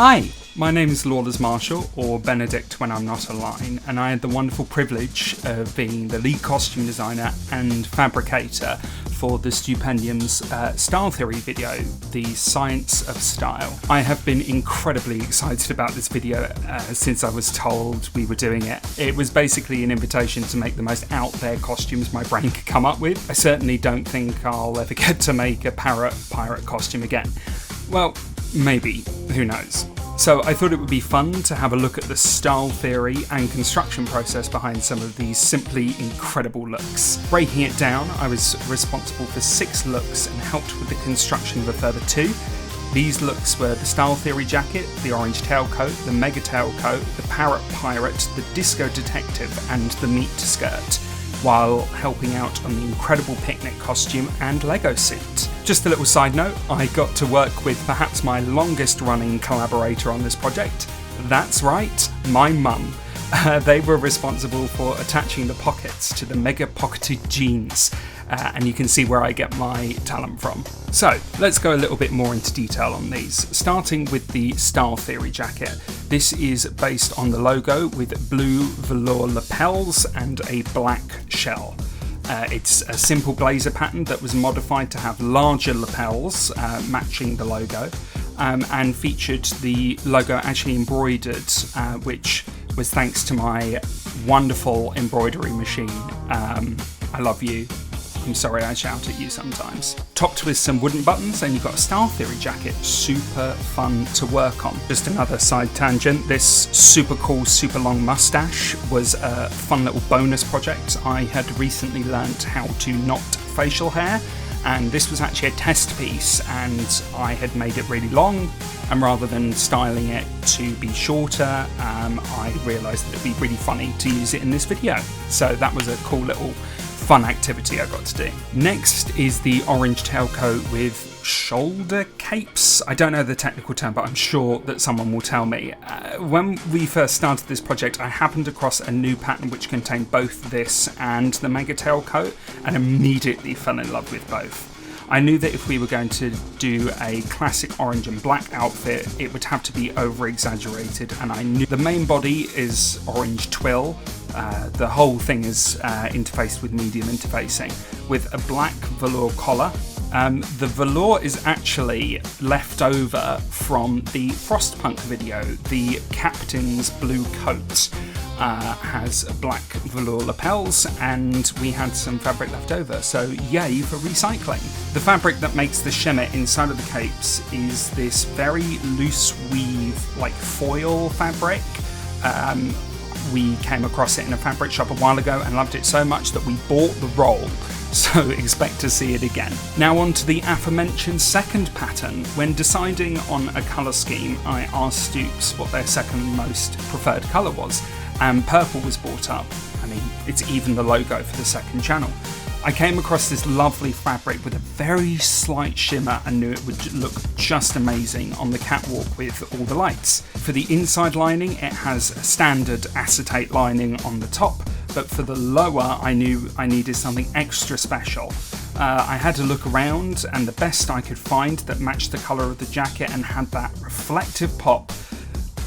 Hi, my name is Lawless Marshall, or Benedict when I'm not online, and I had the wonderful privilege of being the lead costume designer and fabricator for the Stupendium's style theory video, The Science of Style. I have been incredibly excited about this video since I was told we were doing it. It was basically an invitation to make the most out there costumes my brain could come up with. I certainly don't think I'll ever get to make a Parrot pirate costume again. Well, maybe, who knows. So I thought it would be fun to have a look at the style theory and construction process behind some of these simply incredible looks. Breaking it down, I was responsible for 6 looks and helped with the construction of a further 2. These looks were the style theory jacket, the orange tailcoat, the mega tailcoat, the parrot pirate, the disco detective and the meat skirt, while helping out on the incredible picnic costume and Lego suit. Just a little side note, I got to work with perhaps my longest running collaborator on this project. That's right, my mum. They were responsible for attaching the pockets to the mega pocketed jeans, and you can see where I get my talent from. So let's go a little bit more into detail on these, starting with the style theory jacket. This is based on the logo with blue velour lapels and a black shell. It's a simple blazer pattern that was modified to have larger lapels matching the logo, and featured the logo actually embroidered, which was thanks to my wonderful embroidery machine. I love you. I'm sorry I shout at you sometimes. Topped with some wooden buttons, and you've got a style theory jacket. Super fun to work on. Just another side tangent, this super cool, super long mustache was a fun little bonus project. I had recently learnt how to knot facial hair, and this was actually a test piece, and I had made it really long, and rather than styling it to be shorter, I realised that it'd be really funny to use it in this video. So that was a cool little fun activity I got to do. Next is the orange tailcoat with shoulder capes. I don't know the technical term, but I'm sure that someone will tell me. When we first started this project, I happened across a new pattern which contained both this and the mega tailcoat, and immediately fell in love with both. I knew that if we were going to do a classic orange and black outfit, it would have to be over exaggerated, and I knew the main body is orange twill. The whole thing is interfaced with medium interfacing with a black velour collar. The velour is actually left over from the Frostpunk video. The captain's blue coat has black velour lapels, and we had some fabric left over, so yay for recycling. The fabric that makes the shimmer inside of the capes is this very loose weave, like foil fabric. We came across it in a fabric shop a while ago and loved it so much that we bought the roll, so expect to see it again. Now on to the aforementioned second pattern. When deciding on a colour scheme, I asked Stoops what their second most preferred colour was, and purple was brought up. I mean, it's even the logo for the second channel. I came across this lovely fabric with a very slight shimmer and knew it would look just amazing on the catwalk with all the lights. For the inside lining, it has a standard acetate lining on the top, but for the lower, I knew I needed something extra special. I had to look around, and the best I could find that matched the colour of the jacket and had that reflective pop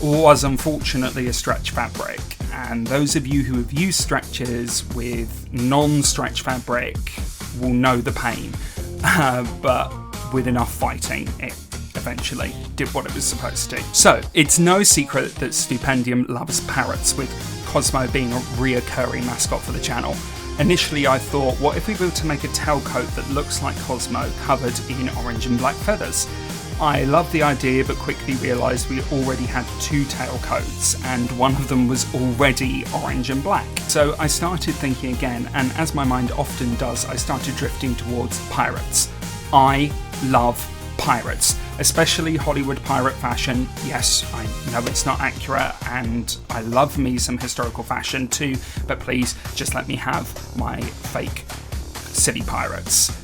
was unfortunately a stretch fabric. And those of you who have used stretchers with non-stretch fabric will know the pain, but with enough fighting, it eventually did what it was supposed to do. So it's no secret that Stupendium loves parrots, with Cosmo being a reoccurring mascot for the channel. Initially I thought, what if we were to make a tailcoat that looks like Cosmo covered in orange and black feathers? I loved the idea, but quickly realised we already had 2 tailcoats, and one of them was already orange and black. So I started thinking again, and as my mind often does, I started drifting towards pirates. I love pirates, especially Hollywood pirate fashion. Yes, I know it's not accurate, and I love me some historical fashion too, but please just let me have my fake silly pirates.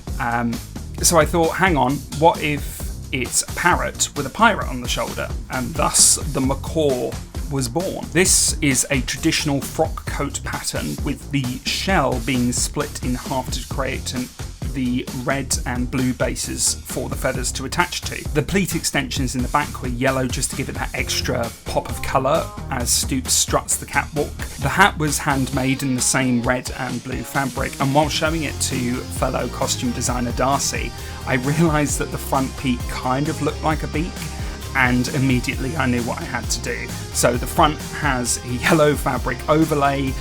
So I thought, hang on, what if it's a parrot with a pirate on the shoulder? And thus the macaw was born. This is a traditional frock coat pattern, with the shell being split in half to create an the red and blue bases for the feathers to attach to. The pleat extensions in the back were yellow just to give it that extra pop of colour as Stoops struts the catwalk. The hat was handmade in the same red and blue fabric, and while showing it to fellow costume designer Darcy, I realised that the front peak kind of looked like a beak, and immediately I knew what I had to do. So the front has a yellow fabric overlay,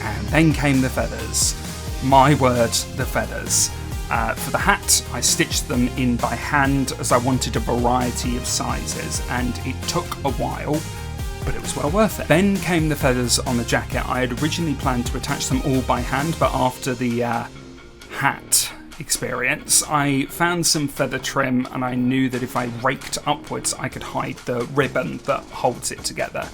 and then came the feathers. My word, the feathers. For the hat, I stitched them in by hand as I wanted a variety of sizes, and it took a while, but it was well worth it. Then came the feathers on the jacket. I had originally planned to attach them all by hand, but after the hat experience, I found some feather trim, and I knew that if I raked upwards, I could hide the ribbon that holds it together.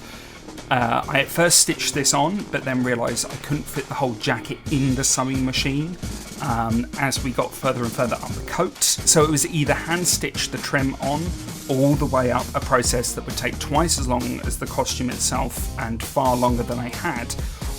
I at first stitched this on, but then realised I couldn't fit the whole jacket in the sewing machine as we got further and further up the coat. So it was either hand stitch the trim on all the way up, a process that would take twice as long as the costume itself and far longer than I had,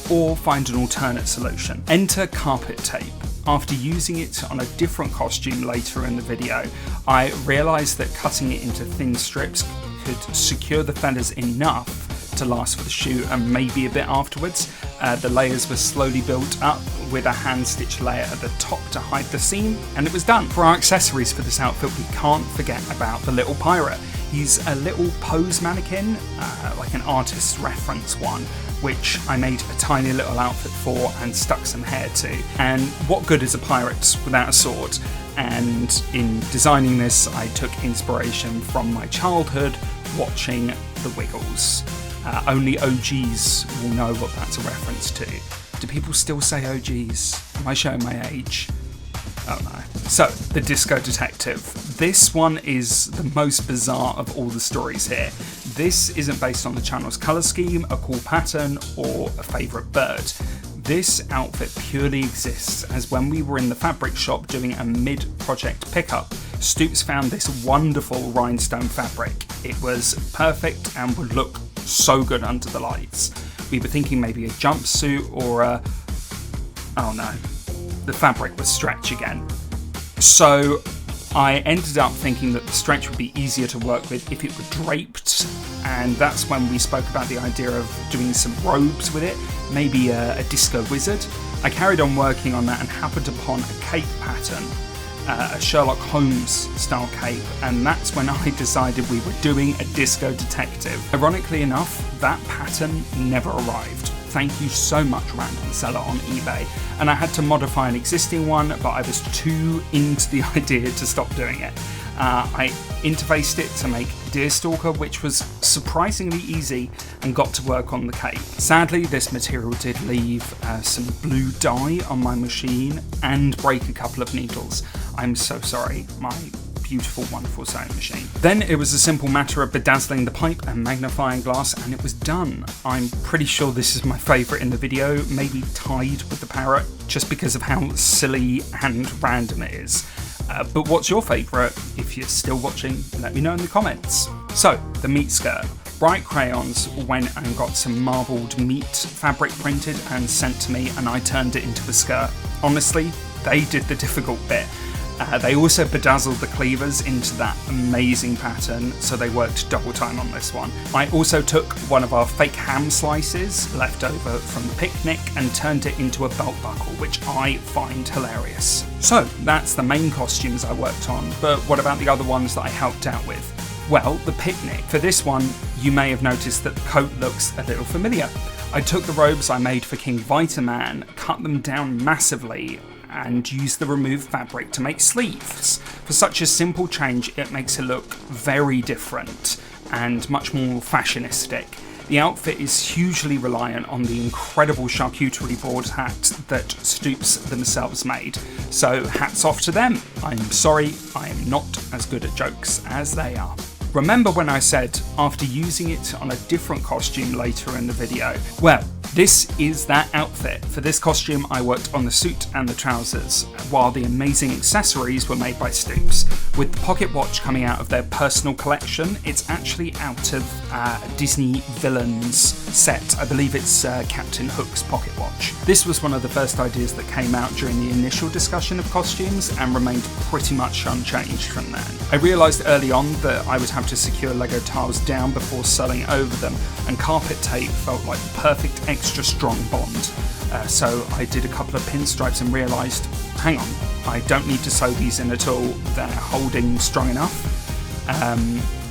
or find an alternate solution. Enter carpet tape. After using it on a different costume later in the video, I realised that cutting it into thin strips could secure the feathers enough to last for the shoot and maybe a bit afterwards. The layers were slowly built up with a hand stitch layer at the top to hide the seam, and it was done. For our accessories for this outfit, we can't forget about the little pirate. He's a little pose mannequin, like an artist's reference one, which I made a tiny little outfit for and stuck some hair to. And what good is a pirate without a sword? And in designing this, I took inspiration from my childhood watching The Wiggles. Only OGs will know what that's a reference to. Do people still say OGs? Am I showing my age? Oh no. So, The Disco Detective. This one is the most bizarre of all the stories here. This isn't based on the channel's colour scheme, a cool pattern, or a favourite bird. This outfit purely exists as when we were in the fabric shop doing a mid-project pickup, Stoops found this wonderful rhinestone fabric. It was perfect and would look so good under the lights. We were thinking maybe a jumpsuit or a... oh no, the fabric was stretch again. So I ended up thinking that the stretch would be easier to work with if it were draped, and that's when we spoke about the idea of doing some robes with it, maybe a disco wizard. I carried on working on that and happened upon a cape pattern, a Sherlock Holmes style cape, and that's when I decided we were doing a disco detective. Ironically enough, that pattern never arrived. Thank you so much, random seller on eBay. And I had to modify an existing one, but I was too into the idea to stop doing it. I interfaced it to make Deerstalker, which was surprisingly easy, and got to work on the cape. Sadly, this material did leave some blue dye on my machine and break a couple of needles. I'm so sorry, my beautiful, wonderful sewing machine. Then it was a simple matter of bedazzling the pipe and magnifying glass, and it was done. I'm pretty sure this is my favourite in the video, maybe tied with the Parrot, just because of how silly and random it is. But what's your favourite? If you're still watching, let me know in the comments. So, the meat skirt. Bright Crayons went and got some marbled meat fabric printed and sent to me, and I turned it into a skirt. Honestly, they did the difficult bit. They also bedazzled the cleavers into that amazing pattern, so they worked double time on this one. I also took one of our fake ham slices left over from the picnic and turned it into a belt buckle, which I find hilarious. So that's the main costumes I worked on, but what about the other ones that I helped out with? Well, the picnic. For this one, you may have noticed that the coat looks a little familiar. I took the robes I made for King Vitaman, cut them down massively, and use the removed fabric to make sleeves. For such a simple change, it makes it look very different and much more fashionistic. The outfit is hugely reliant on the incredible charcuterie board hat that Stoops themselves made, so hats off to them. I'm sorry, I am not as good at jokes as they are. Remember when I said, after using it on a different costume later in the video? Well, This is that outfit. For this costume, I worked on the suit and the trousers, while the amazing accessories were made by Stoops. With the pocket watch coming out of their personal collection, it's actually out of Disney Villains set. I believe it's Captain Hook's pocket watch. This was one of the first ideas that came out during the initial discussion of costumes and remained pretty much unchanged from then. I realised early on that I would have to secure Lego tiles down before sewing over them, and carpet tape felt like the perfect extra strong bond. So I did a couple of pinstripes and realised, hang on, I don't need to sew these in at all, they're holding strong enough.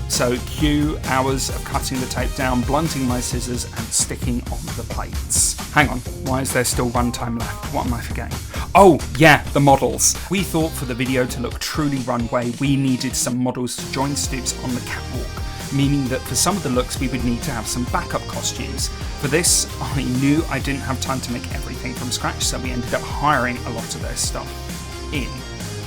So cue hours of cutting the tape down, blunting my scissors and sticking on the plates. Hang on, why is there still runtime left? What am I forgetting? Oh yeah, the models. We thought for the video to look truly runway, we needed some models to join Stoops on the catwalk, meaning that for some of the looks we would need to have some backup costumes. For this, I knew I didn't have time to make everything from scratch, so we ended up hiring a lot of their stuff in.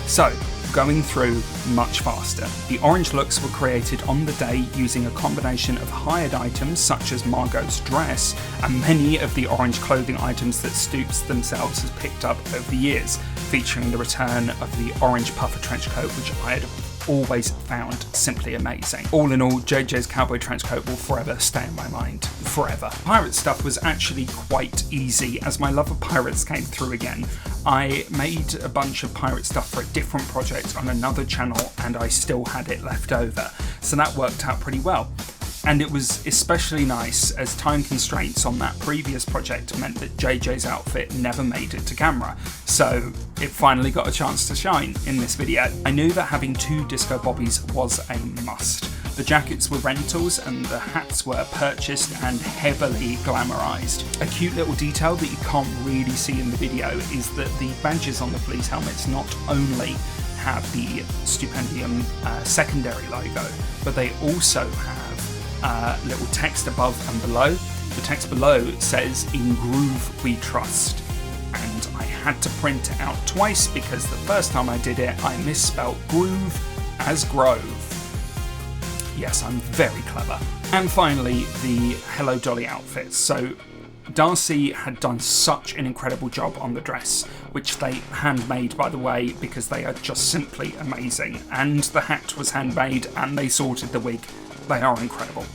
So, going through much faster. The orange looks were created on the day using a combination of hired items such as Margot's dress and many of the orange clothing items that Stoops themselves has picked up over the years, featuring the return of the orange puffer trench coat, which I had always found simply amazing. All in all, JJ's cowboy trench coat will forever stay in my mind. Forever. Pirate stuff was actually quite easy as my love of pirates came through again. I made a bunch of pirate stuff for a different project on another channel and I still had it left over, so that worked out pretty well. And it was especially nice as time constraints on that previous project meant that JJ's outfit never made it to camera, so it finally got a chance to shine in this video. I knew that having 2 disco bobbies was a must. The jackets were rentals and the hats were purchased and heavily glamorized. A cute little detail that you can't really see in the video is that the badges on the police helmets not only have the Stupendium secondary logo, but they also have little text above and below. The text below says, "In Groove we trust," and I had to print it out twice because the first time I did it I misspelt groove as grove. Yes, I'm very clever. And finally, the Hello Dolly outfits. So Darcy had done such an incredible job on the dress, which they handmade, by the way, because they are just simply amazing. And the hat was handmade and they sorted the wig. They are incredible.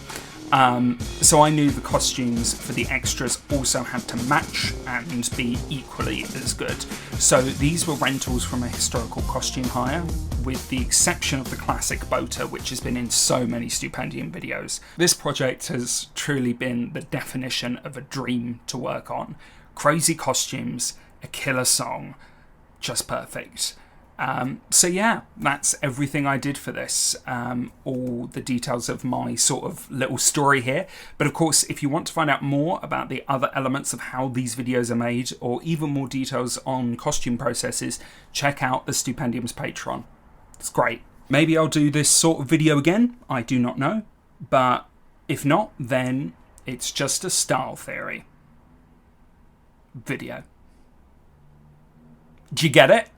So I knew the costumes for the extras also had to match and be equally as good. So these were rentals from a historical costume hire, with the exception of the classic boater, which has been in so many Stupendium videos. This project has truly been the definition of a dream to work on. Crazy costumes, a killer song, just perfect. So yeah, that's everything I did for this. All the details of my sort of little story here. But of course, if you want to find out more about the other elements of how these videos are made, or even more details on costume processes, check out the Stupendium's Patreon. It's great. Maybe I'll do this sort of video again, I do not know. But if not, then it's just a style theory video. Do you get it?